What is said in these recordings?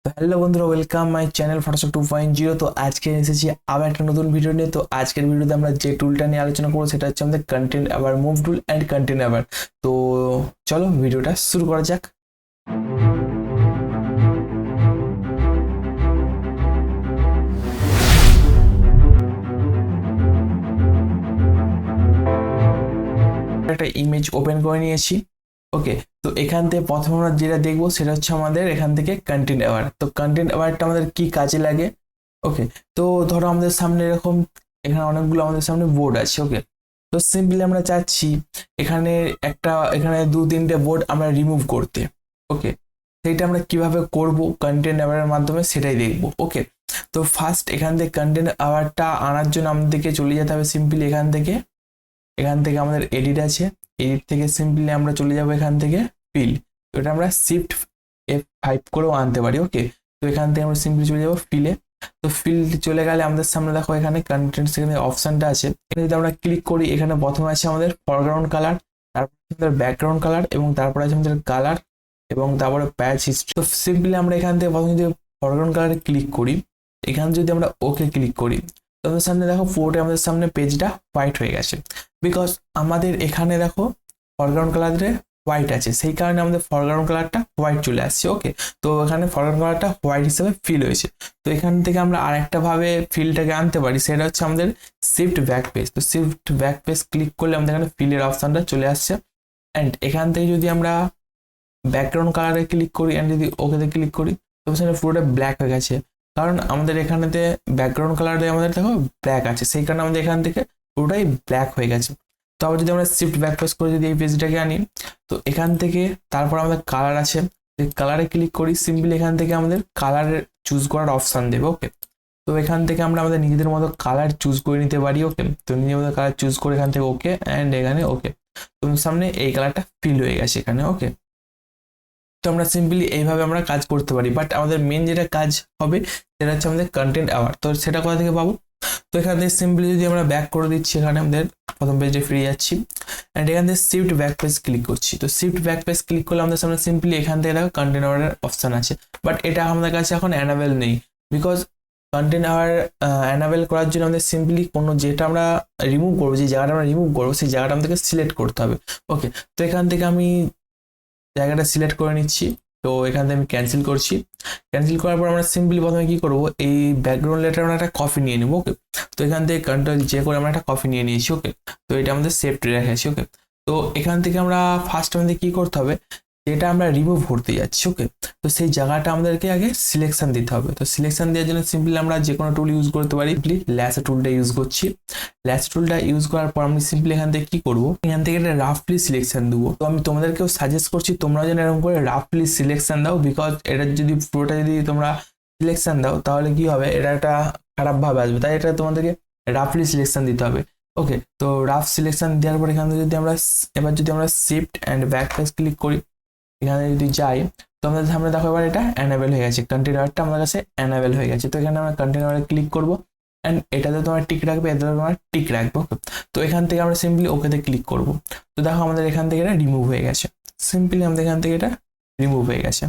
তো হ্যালো বন্ধুরা, welcome my channel Photoshop 2.0। তো আজকে এসেছি আবার একটা নতুন ভিডিও নিয়ে। তো আজকের ভিডিওতে আমরা যে টুলটা নিয়ে আলোচনা করবো সেটা হচ্ছে আমাদের কন্টেন্ট আবার মুভ টুল অ্যান্ড কন্টেন্ট আবার। তো চলো ভিডিওটা শুরু করা যাক। একটা ইমেজ ওপেন করে নিয়েছি। ওকে, তো এখান থেকে প্রথমে আমরা যেটা দেখবো সেটা হচ্ছে আমাদের এখান থেকে কন্টেন্ট অ্যাওয়ার। তো কন্টেন্ট অ্যাওয়ারটা আমাদের কি কাজে লাগে? ওকে, তো ধরো আমাদের সামনে এরকম এখানে অনেকগুলো আমাদের সামনে বোর্ড আছে। ওকে, তো সিম্পলি আমরা চাচ্ছি এখানে এখানে দু তিনটে বোর্ড আমরা রিমুভ করতে। ওকে, সেইটা আমরা কিভাবে করব কন্টেন্ট অ্যাওয়ারের মাধ্যমে সেটাই দেখবো। ওকে, তো ফার্স্ট এখান থেকে কন্টেন্ট অ্যাওয়ারটা আনার জন্য আমাদেরকে চলে যেতে হবে সিম্পলি এখান থেকে আমাদের এডিট আছে। এডিট থেকে সিম্পলি আমরা চলে যাব এখান থেকে ফিল। এটা আমরা শিফট F5 করেও আনতে পারি। ওকে, তো এখান থেকে আমরা সিম্পলি চলে যাব ফিলে। তো ফিল চলে গেলে আমাদের সামনে দেখো এখানে কন্টেন্ট সেখানে অপশনটা আছে। এখানে যদি আমরা ক্লিক করি এখানে প্রথমে আছে আমাদের ফরগ্রাউন্ড কালার, তারপর আমাদের ব্যাকগ্রাউন্ড কালার এবং তারপর আছে আমাদের কালার এবং তারপরে প্যাচ হিস্ট্রি। তো সিম্পলি আমরা এখান থেকে প্রথমে যদি ফরগ্রাউন্ড কালারে ক্লিক করি, এখানে যদি আমরা ওকে ক্লিক করি, তো আমাদের সামনে দেখো পুরোটা আমাদের সামনে পেজটা হোয়াইট হয়ে গেছে। বিকজ আমাদের এখানে দেখো ফরগ্রাউন্ড কালারে হোয়াইট আছে, সেই কারণে আমাদের ফরগ্রাউন্ড কালারটা হোয়াইট চলে আসছে। ওকে, তো এখানে ফরগ্রাউন্ড কালারটা হোয়াইট হিসেবে ফিল হয়েছে। তো এখান থেকে আমরা আরেকটা ভাবে ফিলটাকে আনতে পারি, সেটা হচ্ছে আমাদের শিফট ব্যাক পেজ। তো শিফট ব্যাক পেজ ক্লিক করলে আমাদের এখানে ফিলের অপশনটা চলে আসছে। অ্যান্ড এখান থেকে যদি আমরা ব্যাকগ্রাউন্ড কালারে ক্লিক করি অ্যান্ড যদি ওকেতে ক্লিক করি, তো সেটা পুরোটা ব্ল্যাক হয়ে গেছে। কারণ আমাদের এখানেতে ব্যাকগ্রাউন্ড কালারে আমাদের দেখো ব্ল্যাক আছে, সেই কারণে আমাদের এখান থেকে পুরোটাই ব্ল্যাক হয়ে গেছে। তো আবার যদি আমরা শিফট ব্যাক পেজ করে যদি এই পেজটাকে আনি, তো এখান থেকে তারপর আমাদের কালার আছে, কালারে ক্লিক করি, সিম্পলি এখান থেকে আমাদের কালার চুজ করার অপশান দেবে। ওকে, তো এখান থেকে আমরা আমাদের নিজেদের মতো কালার চুজ করে নিতে পারি। ওকে, তো নিজের মতো কালার চুজ করে এখান থেকে ওকে অ্যান্ড এখানে ওকে, তোমার সামনে এই কালারটা ফিল হয়ে গেছে এখানে। ওকে, তো আমরা সিম্পলি এইভাবে আমরা কাজ করতে পারি। বাট আমাদের মেন যেটা কাজ হবে সেটা হচ্ছে আমাদের কন্টেন্ট অ্যাওয়ার। তো সেটা কোথা থেকে পাবো? তো এখান থেকে সিম্পলি যদি আমরা ব্যাক করে দিচ্ছি, এখানে আমাদের প্রথম পেজে ফিরে যাচ্ছি অ্যান্ড এখান থেকে শিফট ব্যাক পেজ ক্লিক করছি। তো শিফট ব্যাক পেজ ক্লিক করলে আমাদের সামনে সিম্পলি এখান থেকে দেখো কন্টেন্ট অ্যাওয়ারের অপশন আছে। বাট এটা আমাদের কাছে এখন অ্যানাবেল নেই। বিকজ কন্টেন্ট অ্যাওয়ার অ্যানাবেল করার জন্য আমাদের সিম্পলি কোনো যেটা আমরা রিমুভ করবো, যে জায়গাটা আমরা রিমুভ করবো সেই জায়গাটা আমাদেরকে সিলেক্ট করতে হবে। ওকে, তো এখান থেকে আমি জায়গাটা সিলেক্ট করে নিচ্ছি। তো এখান থেকে আমি ক্যান্সেল করছি। ক্যান্সেল করার পর আমরা সিম্পলি প্রথমে কি করবো, এই ব্যাকগ্রাউন্ড লেটার আমরা একটা কপি নিয়ে নেবো। ওকে, তো এখান থেকে কন্ট্রোল জে করে আমরা একটা কপি নিয়ে নিয়েছি। ওকে, তো এটা আমাদের সেভ রেখেছি। ওকে, তো এখান থেকে আমরা ফার্স্ট আমাদের কি করতে হবে, যেটা আমরা রিমুভ করতে যাচ্ছি। ওকে, তো সেই জায়গাটা আমাদেরকে আগে সিলেকশন দিতে হবে। তো সিলেকশন দেওয়ার জন্য সিম্পলি আমরা যে কোনো টুল ইউজ করতে পারি। সিম্পলি ল্যাসো টুলটা ইউজ করছি। ল্যাসো টুলটা ইউজ করার পর আমি সিম্পলি এখান থেকে কি করবো, এখান থেকে একটা রাফলি সিলেকশন দেবো। তো আমি তোমাদেরকেও সাজেস্ট করছি তোমরা যেন এরকম করে রাফলি সিলেকশন দাও। বিকজ এটা যদি পুরোটা যদি তোমরা সিলেকশন দাও তাহলে কি হবে, এটা একটা খারাপ ভাবে আসবে, তাই এটা তোমাদেরকে রাফলি সিলেকশন দিতে হবে। ওকে, তো রাফ সিলেকশন দেওয়ার পর এখান থেকে যদি আমরা এবার যদি আমরা shift and back page click করি, এখানে যদি যাই, তো আমাদের সামনে দেখো এবার এটা অ্যানাবেল হয়ে গেছে, কন্টেনারটা আমাদের কাছে অ্যানাবেল হয়ে গেছে। তো এখানে আমরা কন্টেনারে ক্লিক করবো অ্যান্ড এটাতে তোমার টিক রাখবে, এটাতে তোমার টিক রাখবো। তো এখান থেকে আমরা সিম্পলি ওকেতে ক্লিক করবো। তো দেখো আমাদের এখান থেকে এটা রিমুভ হয়ে গেছে। সিম্পলি আমাদের এখান থেকে এটা রিমুভ হয়ে গেছে।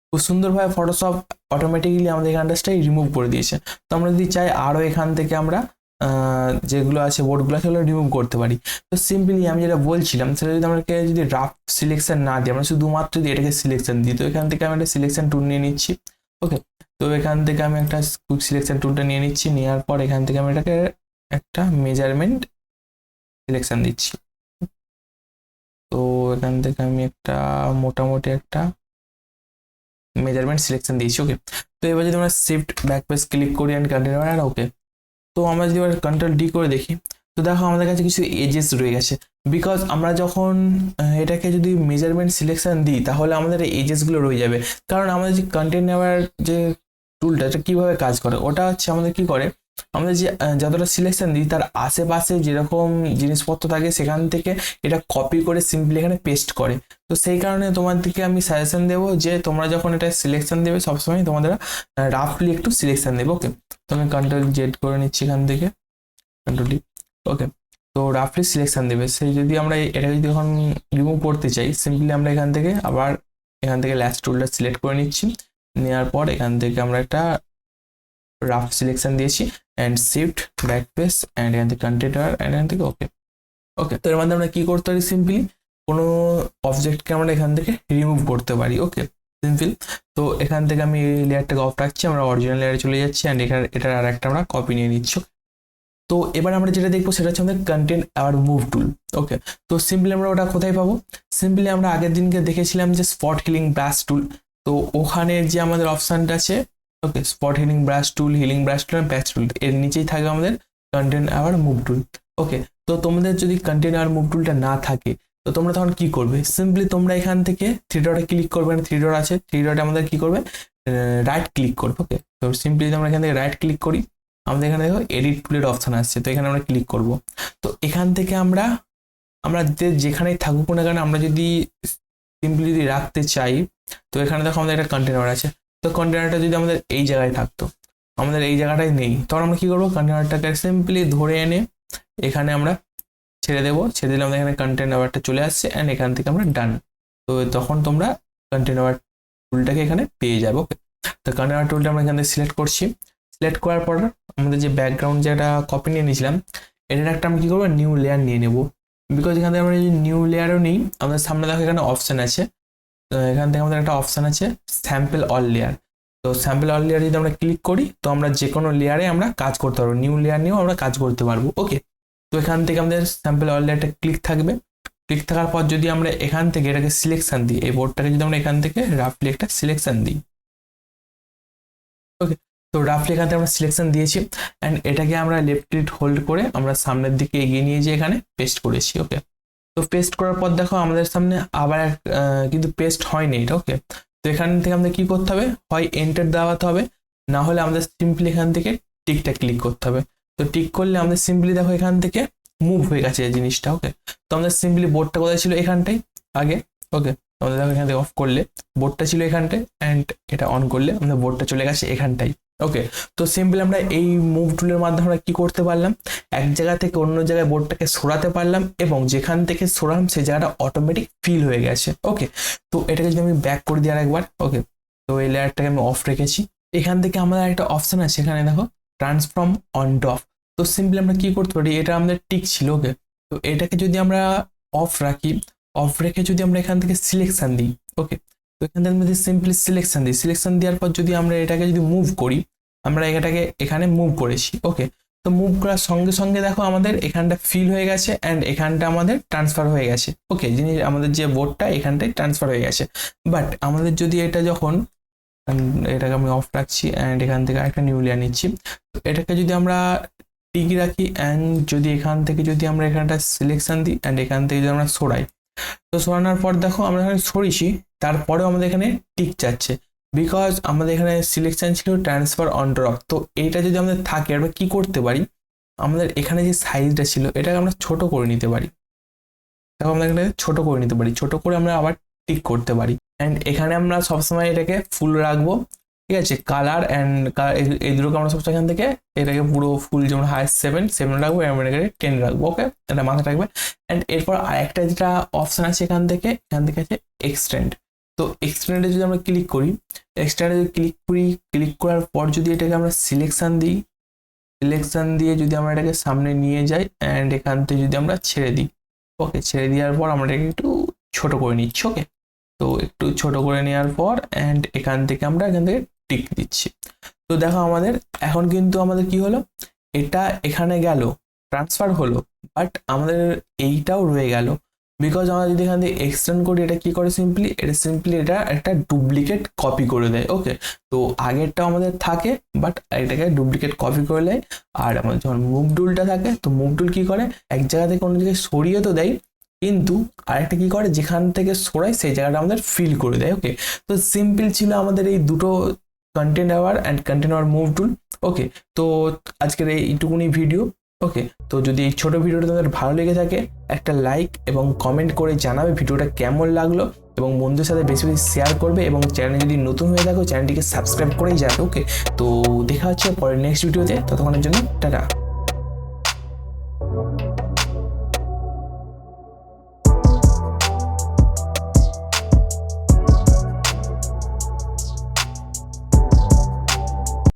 খুব সুন্দরভাবে ফটোশপ অটোমেটিক্যালি আমাদের এখানটাই রিমুভ করে দিয়েছে। তো আমরা যদি চাই আরও এখান থেকে আমরা যেগুলো আছে বোর্ডগুলো সেগুলো রিমুভ করতে পারি। তো সিম্পলি আমি যেটা বলছিলাম সেটা যদি আমাকে যদি রাফ সিলেকশন না দিই, আমরা শুধুমাত্র যদি এটাকে সিলেকশন দিই, তো এখান থেকে আমি একটা সিলেকশন টুল নিয়ে নিচ্ছি। ওকে, তো এখান থেকে আমি একটা কুইক সিলেকশন টুলটা নিয়ে নিচ্ছি। নেওয়ার পর এখান থেকে আমি এটাকে একটা মেজারমেন্ট সিলেকশন দিচ্ছি। তো এখান থেকে আমি একটা মোটামুটি একটা মেজারমেন্ট সিলেকশন দিয়েছি। ওকে, তো এবার যদি আমরা শিফট ব্যাক পেজ ক্লিক করি অ্যান্ড কন্টিনিউ আর ওকে, তো আমরা যদি এবার কন্ট্রোল ডি করে দেখি, তো দেখো আমাদের কাছে কিছু এজেস রয়ে গেছে। বিকজ আমরা যখন এটাকে যদি মেজারমেন্ট সিলেকশন দিই তাহলে আমাদের এই এজেসগুলো রয়ে যাবে। কারণ আমাদের যে কন্টেন্ট নেওয়ার যে টুলটা এটা কীভাবে কাজ করে, ওটা হচ্ছে আমাদের কি করে, আমাদের যে যতটা সিলেকশন দিই তার আশেপাশে যেরকম জিনিসপত্র থাকে সেখান থেকে এটা কপি করে সিম্পলি এখানে পেস্ট করে। তো সেই কারণে তোমাদেরকে আমি সাজেশন দেবো যে তোমরা যখন এটা সিলেকশন দেবে সবসময় তোমাদের রাফলি একটু সিলেকশন দেবে। ওকে, তো আমি কন্ট্রোল জেড করে নিচ্ছি এখান থেকে, কন্ট্রোল ডি। ওকে, তো রাফলি সিলেকশন দেবে। সেই যদি আমরা এটাকে যদি এখন রিমুভ করতে চাই, সিম্পলি আমরা এখান থেকে আবার এখান থেকে ল্যাস টুলটা সিলেক্ট করে নিচ্ছি নেওয়ার পর এখান থেকে আমরা একটা রাফ সিলেকশন দিয়েছি অ্যান্ড শিফট ব্যাকস্পেস অ্যান্ড এখান থেকে কন্টেনার অ্যান্ড এখান থেকে ওকে। ওকে, তো এর মধ্যে আমরা কি করতে পারি, সিম্পলি কোনো অবজেক্টকে আমরা এখান থেকে রিমুভ করতে পারি। ওকে, সিম্পল। তো এখান থেকে আমি এই লেয়ারটাকে অফ রাখছি, আমরা অরিজিনাল লেয়ারে চলে যাচ্ছি অ্যান্ড এটার আর একটা আমরা কপি নিয়ে নিচ্ছি। তো এবার আমরা যেটা দেখবো সেটা হচ্ছে আমাদের content aware move tool. Okay, তো সিম্পলি আমরা ওটা কোথায় পাবো, সিম্পলি আমরা আগের দিনকে দেখেছিলাম যে স্পট হিলিং ব্রাশ টুল, তো ওখানে যে আমাদের অপশানটা আছে, okay, spot healing brush tool, healing brush tool আর প্যাচ টুল, এর নিচেই থাকবে আমাদের content aware move tool. Okay, তো তোমাদের যদি কন্টেন্ট অ্যাওয়ার মুভ টুলটা না থাকে তো তোমরা তখন কি করবে, সিম্পলি তোমরা এখান থেকে থ্রি ডটে ক্লিক করবে, থ্রি ডট আছে, থ্রি ডটে আমাদের কি করবে, রাইট ক্লিক করবে। ওকে, তো সিম্পলি আমরা এখান থেকে রাইট ক্লিক করি, আমাদের এখানে দেখো এডিট টুলের অপশান আসছে, তো এখানে আমরা ক্লিক করব। তো এখান থেকে আমরা যেখানেই থাকুক না কেন, আমরা যদি সিম্পলি যদি রাখতে চাই, তো এখানে দেখো আমাদের একটা কন্টেনার আছে, তো কন্টেনারটা যদি আমাদের এই জায়গায় থাকতো, আমাদের এই জায়গাটায় নেই, তখন আমরা কি করবো, কন্টেনারটাকে সিম্পলি ধরে এনে এখানে আমরা ছেড়ে দেবো, ছেড়ে দিলে আমাদের এখানে কন্টেনারটা চলে আসছে অ্যান্ড এখান থেকে আমরা ডান। তো তখন তোমরা কন্টেনার টুলটাকে এখানে পেয়ে যাবে। ওকে, তো কন্টেনার টুলটা আমরা এখান থেকে সিলেক্ট করছি, সিলেক্ট করার পর আমাদের যে ব্যাকগ্রাউন্ড যেটা কপি নিয়ে নিয়েছিলাম, এটার একটা আমরা কী করবো, নিউ লেয়ার নিয়ে নেবো। বিকজ এখান থেকে আমরা যদি নিউ লেয়ারও নিই, আমাদের সামনে দেখো এখানে অপশান আছে, তো এখান থেকে আমাদের একটা অপশান আছে স্যাম্পল অল লেয়ার। তো স্যাম্পল অল লেয়ার যদি আমরা ক্লিক করি, তো আমরা যে কোনো লেয়ারে আমরা কাজ করতে পারবো, নিউ লেয়ার নিয়েও আমরা কাজ করতে পারবো। ওকে, তো এখান থেকে আমাদের স্যাম্পল অল লেয়ারটা ক্লিক থাকবে, ক্লিক থাকার পর যদি আমরা এখান থেকে এটাকে সিলেকশন দিই, এই বোর্ডটাকে যদি আমরা এখান থেকে রাফলি একটা সিলেকশন দিই, ওকে, তো রাফলি এখান থেকে আমরা সিলেকশন দিয়েছি অ্যান্ড এটাকে আমরা লেফট ক্লিক হোল্ড করে আমরা সামনের দিকে এগিয়ে নিয়ে যেয়ে এখানে পেস্ট করেছি। ওকে, তো পেস্ট করার পর দেখো আমাদের সামনে আবার কিন্তু পেস্ট হয়নি এটা। ওকে, তো এখান থেকে আমাদের কি করতে হবে, হয় এন্টার দেওয়াতে হবে, না হলে আমাদের সিম্পলি এখান থেকে টিকটা ক্লিক করতে হবে। তো টিক করলে আমাদের সিম্পলি দেখো এখান থেকে মুভ হয়ে গেছে এই জিনিসটা। ওকে, তো আমাদের সিম্পলি বোর্ডটা কোথায় ছিল, এখানটাই আগে। ওকে, আমাদের দেখো এখান থেকে অফ করলে বোর্ডটা ছিল এখানটায় অ্যান্ড এটা অন করলে আমাদের বোর্ডটা চলে গেছে এখানটাই। ওকে, তো সিম্পলি আমরা এই মুভ টুলের মাধ্যমে আমরা কি করতে পারলাম, এক জায়গা থেকে অন্য জায়গায় বোর্ডটাকে সরাতে পারলাম এবং যেখান থেকে সরালাম সেই জায়গাটা অটোমেটিক ফিল হয়ে গেছে। ওকে, তো এটাকে যদি আমি ব্যাক করে দিই আরেকবার, ওকে, তো এই লেয়ারটাকে আমি অফ রেখেছি, এখান থেকে আমাদের একটা অপশন আছে, এখানে দেখো ট্রান্সফর্ম অন টু অফ। তো সিম্পলি আমরা কি করতে পারি, এটা আমাদের টিক ছিল। ওকে, তো এটাকে যদি আমরা অফ রাখি, অফ রেখে যদি আমরা এখান থেকে সিলেকশন দিই, ওকে, তো এখান থেকে মধ্যে সিম্পলি সিলেকশন দিই, সিলেকশন দেওয়ার পর যদি আমরা এটাকে যদি মুভ করি, আমরা এটাকে এখানে মুভ করেছি। ওকে, তো মুভ করার সঙ্গে সঙ্গে দেখো আমাদের এখানটা ফিল হয়ে গেছে অ্যান্ড এখানটা আমাদের ট্রান্সফার হয়ে গেছে। ওকে, জিনিস আমাদের যে বোর্ডটা এখানটায় ট্রান্সফার হয়ে গেছে। বাট আমাদের যদি এটা যখন এটাকে আমি অফ রাখছি অ্যান্ড এখান থেকে একটা নিউ লেয়ার নিচ্ছি, তো এটাকে যদি আমরা টিক রাখি অ্যান্ড যদি এখান থেকে যদি আমরা এখানটা সিলেকশন দিই অ্যান্ড এখান থেকে যদি আমরা সরাই, তো সরানোর পর দেখো আমরা এখানে সরিয়েছি, তারপরেও আমাদের এখানে টিক যাচ্ছে, বিকজ আমাদের এখানে সিলেকশন ছিল ট্রান্সফার অন ড্রপ। তো এইটা যদি আমাদের থাকে, আমরা কি করতে পারি, আমাদের এখানে যে সাইজটা ছিল এটাকে আমরা ছোট করে নিতে পারি, দেখো আমরা এখানে ছোট করে নিতে পারি, ছোট করে আমরা আবার টিক করতে পারি অ্যান্ড এখানে আমরা সবসময় এটাকে ফুল রাখবো। ঠিক আছে, কালার অ্যান্ড এই দুটোকে আমরা সবসময় এখান থেকে এটাকে পুরো ফুল, যেমন হাই 7 রাখবো এবং এটাকে 10 রাখবো। ওকে, এটা মাথায় রাখবে অ্যান্ড এরপর আরেকটা যেটা অপশন আছে এখান থেকে আছে এক্সটেন্ড। তো এক্সটেন্ডে যদি আমরা ক্লিক করি, এক্সটেন্ডে যদি ক্লিক করার পর যদি এটাকে আমরা সিলেকশন দিই, সিলেকশন দিয়ে যদি আমরা এটাকে সামনে নিয়ে যাই অ্যান্ড এখান থেকে যদি আমরা ছেড়ে দিই, ওকে, ছেড়ে দেওয়ার পর আমরা এটাকে একটু ছোট করে নিচ্ছি। ওকে, তো একটু ছোট করে নেওয়ার পর অ্যান্ড এখান থেকে আমরা এখান থেকে টিক দিচ্ছি। তো দেখো আমাদের এখন কিন্তু আমাদের কি হলো, এটা এখানে গেল, ট্রান্সফার হলো, বাট আমাদের এইটাও রয়ে গেল, বিকজ আমরা যদি এখান থেকে এক্সটেন্ড করি, এটা কি করে, সিম্পলি এটা একটা ডুপ্লিকেট কপি করে দেয়। ওকে, তো আগেরটাও আমাদের থাকে বাট এটাকে ডুপ্লিকেট কপি করে দেয়। আর আমাদের যখন মুভ টুলটা থাকে, তো মুভ টুল কি করে, এক জায়গা থেকে অন্য জায়গায় সরিয়ে তো দেয়, কিন্তু আরেকটা কি করে, যেখান থেকে সরায় সেই জায়গাটা আমাদের ফিল করে দেয়। ওকে, তো সিম্পল ছিল আমাদের এই দুটো content aware and content aware move tool. Okay, তো আজকের এইটুকুনি ভিডিও। ওকে, তো যদি এই ছোটো ভিডিওটা তোমাদের ভালো লেগে থাকে, একটা লাইক এবং কমেন্ট করে জানাবে ভিডিওটা কেমন লাগলো এবং বন্ধুদের সাথে বেশি বেশি শেয়ার করবে এবং চ্যানেলে যদি নতুন হয়ে থাকো চ্যানেলটিকে সাবস্ক্রাইব করেই যাবে। ওকে, তো দেখা হচ্ছে পরের নেক্সট ভিডিওতে, ততক্ষণের জন্য টাটা।